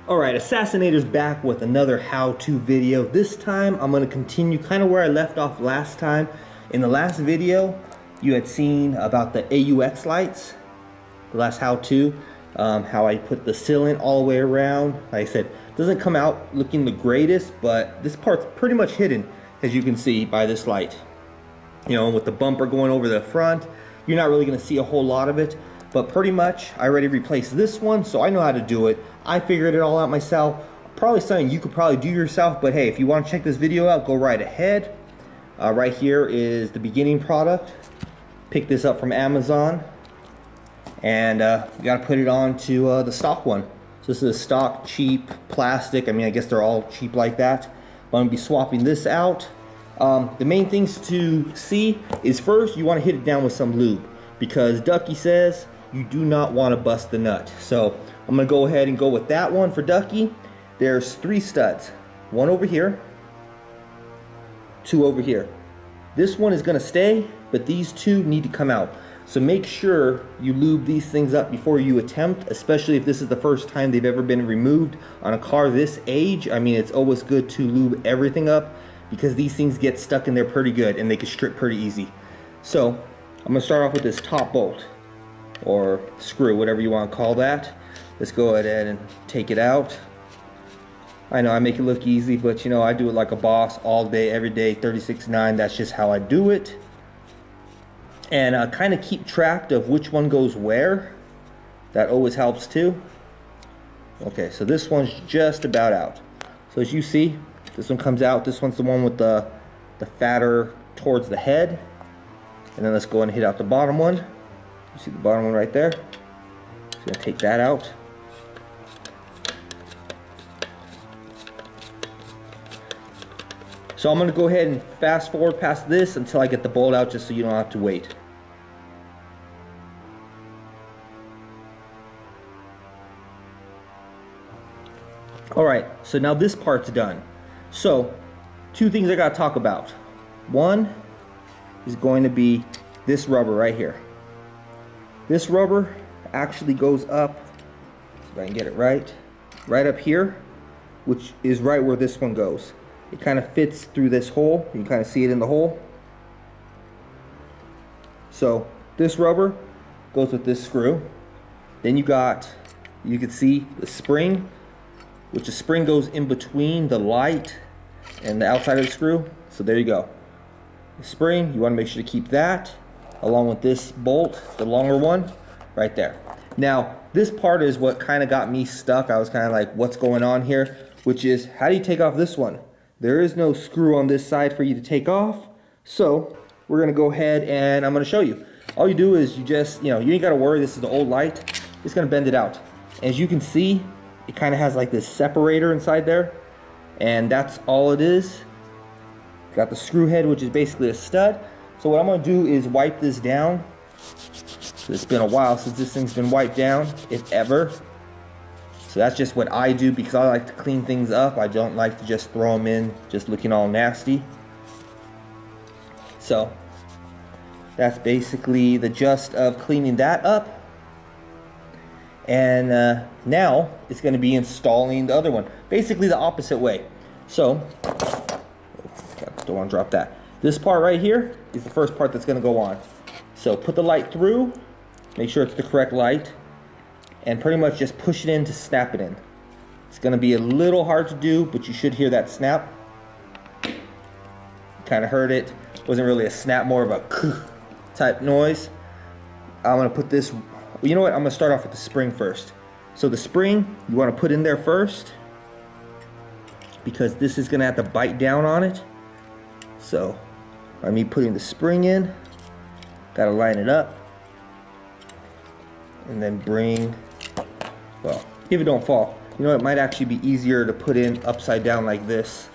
Alright, Assassinator's back with another how-to video. This time I'm going to continue kind of where I left off last time. In the last video you had seen about the AUX lights, the last how-to, how I put the cylinder all the way around. Like I said, it doesn't come out looking the greatest, but this part's pretty much hidden, as you can see by this light. You know, with the bumper going over the front, you're not really going to see a whole lot of it. But pretty much, I already replaced this one, so I know how to do it. I figured it all out myself. Probably something you could probably do yourself, but hey, if you want to check this video out, go right ahead. Right here is the beginning product. Pick this up from Amazon, and you got to put it on to the stock one. So this is a stock, cheap plastic. I mean, I guess they're all cheap like that. But I'm going to be swapping this out. The main things to see is first, you want to hit it down with some lube, because Ducky says you do not want to bust the nut. So I'm going to go ahead and go with that one for Ducky. There's 3 studs, one over here, 2 over here. This one is going to stay, but these 2 need to come out. So make sure you lube these things up before you attempt, especially if this is the first time they've ever been removed on a car this age. I mean, it's always good to lube everything up, because these things get stuck in there pretty good and they can strip pretty easy. So I'm going to start off with this top bolt, or screw, whatever you want to call that. Let's go ahead and take it out. I know I make it look easy, but you know, I do it like a boss all day, every day, 36/9. That's just how I do it. And kind of keep track of which one goes where. That always helps too. Okay, so this one's just about out. So as you see, this one comes out. This one's the one with the fatter towards the head. And then let's go and hit out the bottom one. You see the bottom one right there? Just gonna take that out. So I'm gonna go ahead and fast forward past this until I get the bolt out, just so you don't have to wait. Alright, so now this part's done. So, 2 things I gotta talk about. One is going to be this rubber right here. This rubber actually goes up, if I can get it right up here, which is right where this one goes. It kind of fits through this hole. You can kind of see it in the hole. So this rubber goes with this screw. Then you can see the spring, which the spring goes in between the light and the outside of the screw. So there you go. The spring, you want to make sure to keep that, along with this bolt, the longer one, right there. Now, this part is what kind of got me stuck. I was kind of like, what's going on here? Which is, how do you take off this one? There is no screw on this side for you to take off. So, we're going to go ahead and I'm going to show you. All you do is you just, you ain't got to worry. This is the old light. It's going to bend it out. As you can see, it kind of has like this separator inside there. And that's all it is. Got the screw head, which is basically a stud. So what I'm going to do is wipe this down. So it's been a while since this thing's been wiped down, if ever. So that's just what I do, because I like to clean things up. I don't like to just throw them in just looking all nasty. So that's basically the gist of cleaning that up. And now it's going to be installing the other one, basically the opposite way. So don't want to drop that. This part right here is the first part that's going to go on. So put the light through, make sure it's the correct light, and pretty much just push it in to snap it in. It's going to be a little hard to do, but you should hear that snap. Kind of heard it. Wasn't really a snap, more of a type noise. I'm going to put this, you know what, I'm going to start off with the spring first. So the spring, you want to put in there first, because this is going to have to bite down on it. So by me putting the spring in, gotta line it up, and then bring, well, if it don't fall, you know, it might actually be easier to put in upside down like this.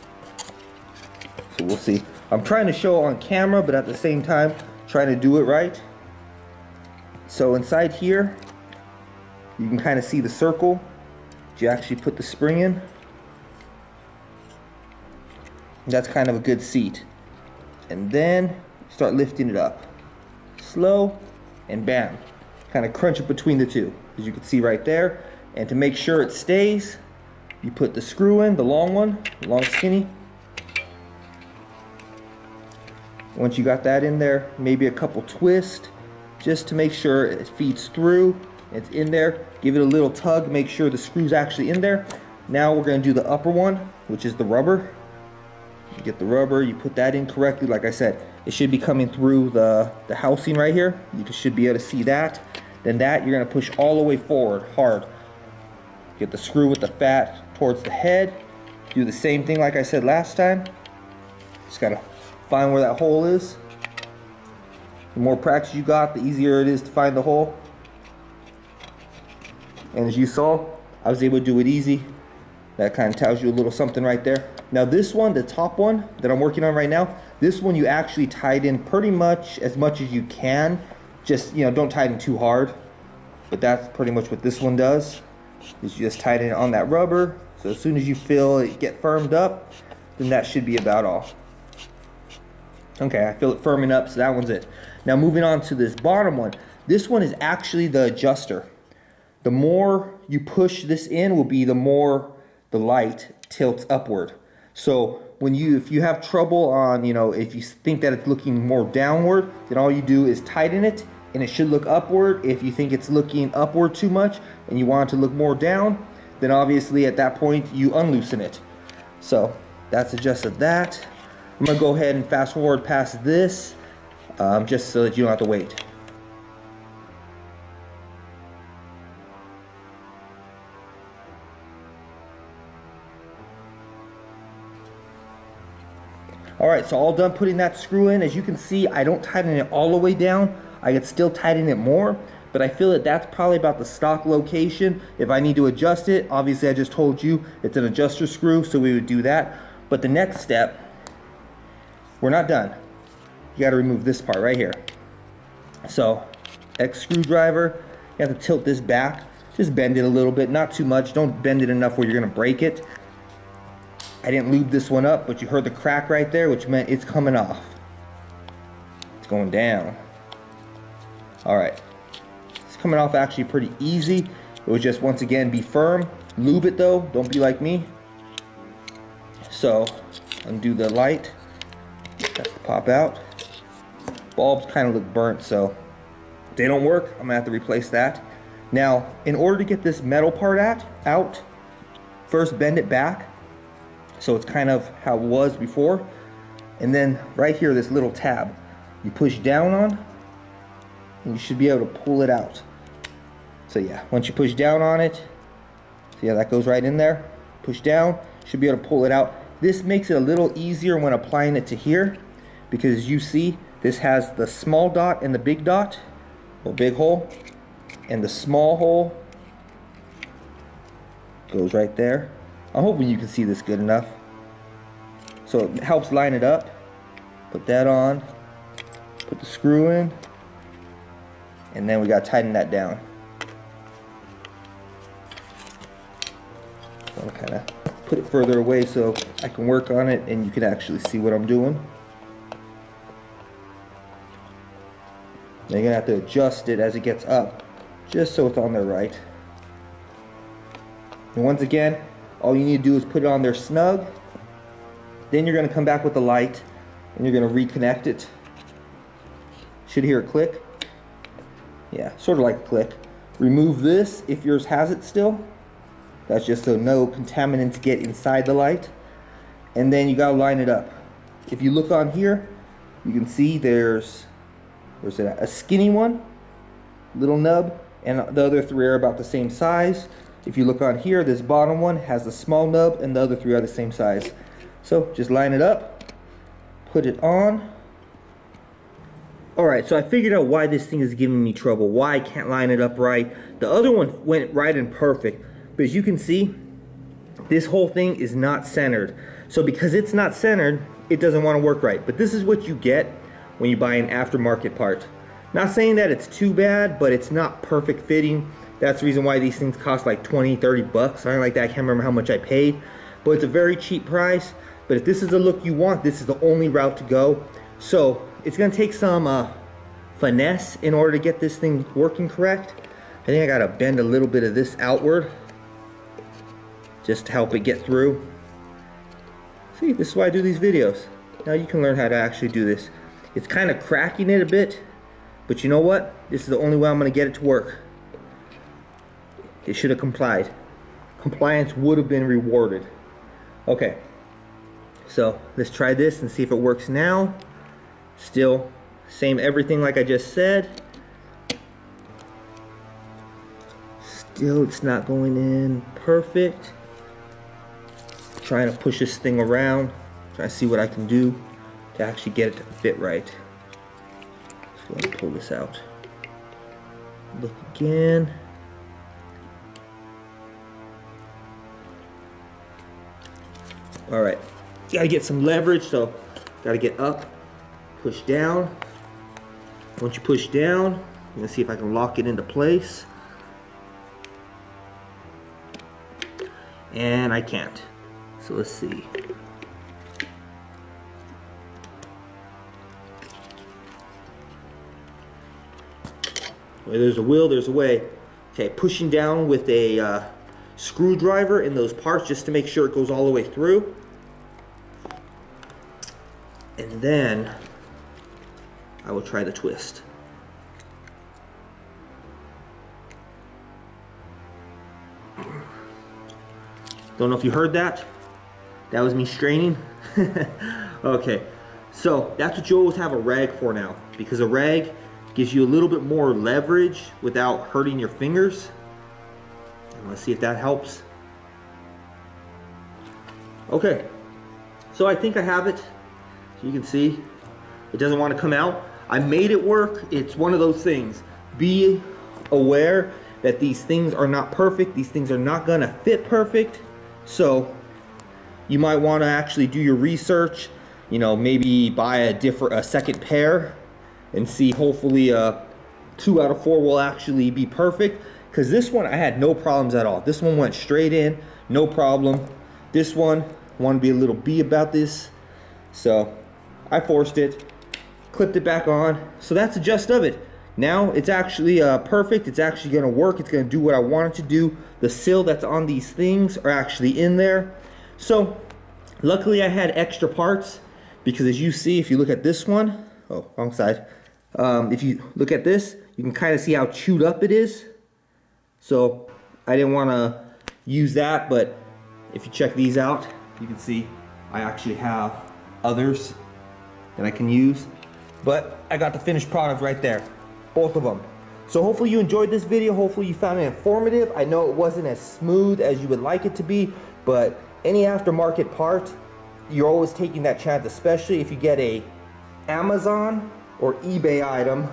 So we'll see. I'm trying to show on camera, but at the same time trying to do it right. So inside here, you can kind of see the circle that you actually put the spring in. That's kind of a good seat. And then start lifting it up. Slow, and bam. Kind of crunch it between the two, as you can see right there. And to make sure it stays, You put the screw in, the long one, long skinny. Once you got that in there, maybe a couple twists just to make sure it feeds through. It's in there. Give it a little tug, make sure the screw's actually in there. Now we're going to do the upper one, which is the rubber. You get the rubber, you put that in correctly. Like I said, it should be coming through the housing right here. You should be able to see that. Then that, you're going to push all the way forward, hard. Get the screw with the fat towards the head. Do the same thing like I said last time. Just got to find where that hole is. The more practice you got, the easier it is to find the hole. And as you saw, I was able to do it easy. That kind of tells you a little something right there. Now this one, the top one that I'm working on right now, this one you actually tied in pretty much as you can. Just, you know, don't tighten too hard. But that's pretty much what this one does. Is you just tighten it on that rubber. So as soon as you feel it get firmed up, then that should be about all. Okay, I feel it firming up, so that one's it. Now moving on to this bottom one. This one is actually the adjuster. The more you push this in will be the more the light tilts upward. So if you have trouble on, you know, if you think that it's looking more downward, then all you do is tighten it and it should look upward. If you think it's looking upward too much and you want it to look more down, then obviously at that point you unloosen it. So that's adjusted that. I'm gonna go ahead and fast forward past this, just so that you don't have to wait. Alright, so all done putting that screw in. As you can see, I don't tighten it all the way down. I could still tighten it more, but I feel that that's probably about the stock location. If I need to adjust it, obviously I just told you it's an adjuster screw, so we would do that. But the next step, we're not done. You got to remove this part right here. So, X screwdriver, you have to tilt this back. Just bend it a little bit, not too much. Don't bend it enough where you're going to break it. I didn't lube this one up, but you heard the crack right there, which meant it's coming off. It's going down. Alright. It's coming off actually pretty easy. It was just, once again, be firm. Lube it though, don't be like me. So, undo the light. That's to pop out. Bulbs kind of look burnt, so if they don't work, I'm going to have to replace that. Now, in order to get this metal part out, first bend it back. So it's kind of how it was before. And then right here, this little tab, you push down on, and you should be able to pull it out. So yeah, once you push down on it, see how that goes right in there? Push down, should be able to pull it out. This makes it a little easier when applying it to here, because as you see, this has the small dot and the big dot, or big hole, and the small hole goes right there. I'm hoping you can see this good enough. So it helps line it up. Put that on. Put the screw in. And then we got to tighten that down. So I'm kind of put it further away so I can work on it and you can actually see what I'm doing. Now you're going to have to adjust it as it gets up, just so it's on there right. And once again, all you need to do is put it on there snug. Then you're going to come back with the light and you're going to reconnect it. Should hear a click. Yeah, sort of like a click. Remove this if yours has it still. That's just so no contaminants get inside the light. And then you got to line it up. If you look on here, you can see there's a skinny one, little nub, and the other three are about the same size. If you look on here, this bottom one has the small nub and the other three are the same size. So just line it up, put it on. Alright, so I figured out why this thing is giving me trouble, why I can't line it up right. The other one went right and perfect, but as you can see, this whole thing is not centered. So because it's not centered, it doesn't want to work right. But this is what you get when you buy an aftermarket part. Not saying that it's too bad, but it's not perfect fitting. That's the reason why these things cost like 20, 30 bucks, something like that. I can't remember how much I paid, but it's a very cheap price. But if this is the look you want, this is the only route to go. So it's gonna take some finesse in order to get this thing working correct. I think I gotta bend a little bit of this outward just to help it get through. See, this is why I do these videos. Now you can learn how to actually do this. It's kind of cracking it a bit, but you know what? This is the only way I'm going to get it to work. It should have complied. Compliance would have been rewarded. Okay, so let's try this and see if it works now. Still, same everything like I just said. Still, it's not going in perfect. Trying to push this thing around, trying to see what I can do to actually get it to fit right. So let me pull this out. Look again. All right, gotta get some leverage, so gotta get up, push down. Once you push down, I'm gonna see if I can lock it into place. And I can't. So let's see. Where there's a will, there's a way. Okay, pushing down with a screwdriver in those parts just to make sure it goes all the way through. And then I will try the twist. Don't know if you heard that. That was me straining. Okay, so that's what you always have a rag for now, because a rag gives you a little bit more leverage without hurting your fingers. And let's see if that helps. Okay, so I think I have it. So you can see it doesn't want to come out. I made it work. It's one of those things. Be aware that these things are not perfect. These things are not gonna fit perfect. So you might want to actually do your research, you know, maybe buy a second pair and see, hopefully 2 out of 4 will actually be perfect, because this one I had no problems at all. This one went straight in, no problem. This one, want to be a little bee about this, so I forced it, clipped it back on. So that's the gist of it. Now it's actually perfect. It's actually going to work. It's going to do what I want it to do. The seal that's on these things are actually in there. So luckily I had extra parts, because as you see, if you look at this one, oh, wrong side. If you look at this, you can kind of see how chewed up it is. So I didn't want to use that, but if you check these out, you can see I actually have others that I can use. But I got the finished product right there. Both of them. So hopefully you enjoyed this video. Hopefully you found it informative. I know it wasn't as smooth as you would like it to be, but any aftermarket part, you're always taking that chance, especially if you get a Amazon or eBay item.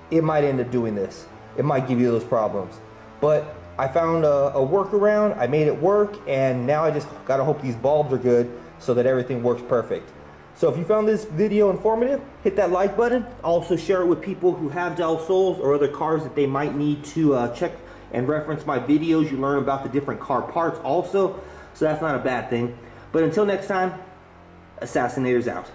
It might end up doing this. It might give you those problems. But I found a workaround. I made it work, and now I just gotta hope these bulbs are good so that everything works perfect. So if you found this video informative, hit that like button. Also share it with people who have DelSols or other cars that they might need to check and reference my videos. You learn about the different car parts also, so that's not a bad thing. But until next time, Assassinator's out.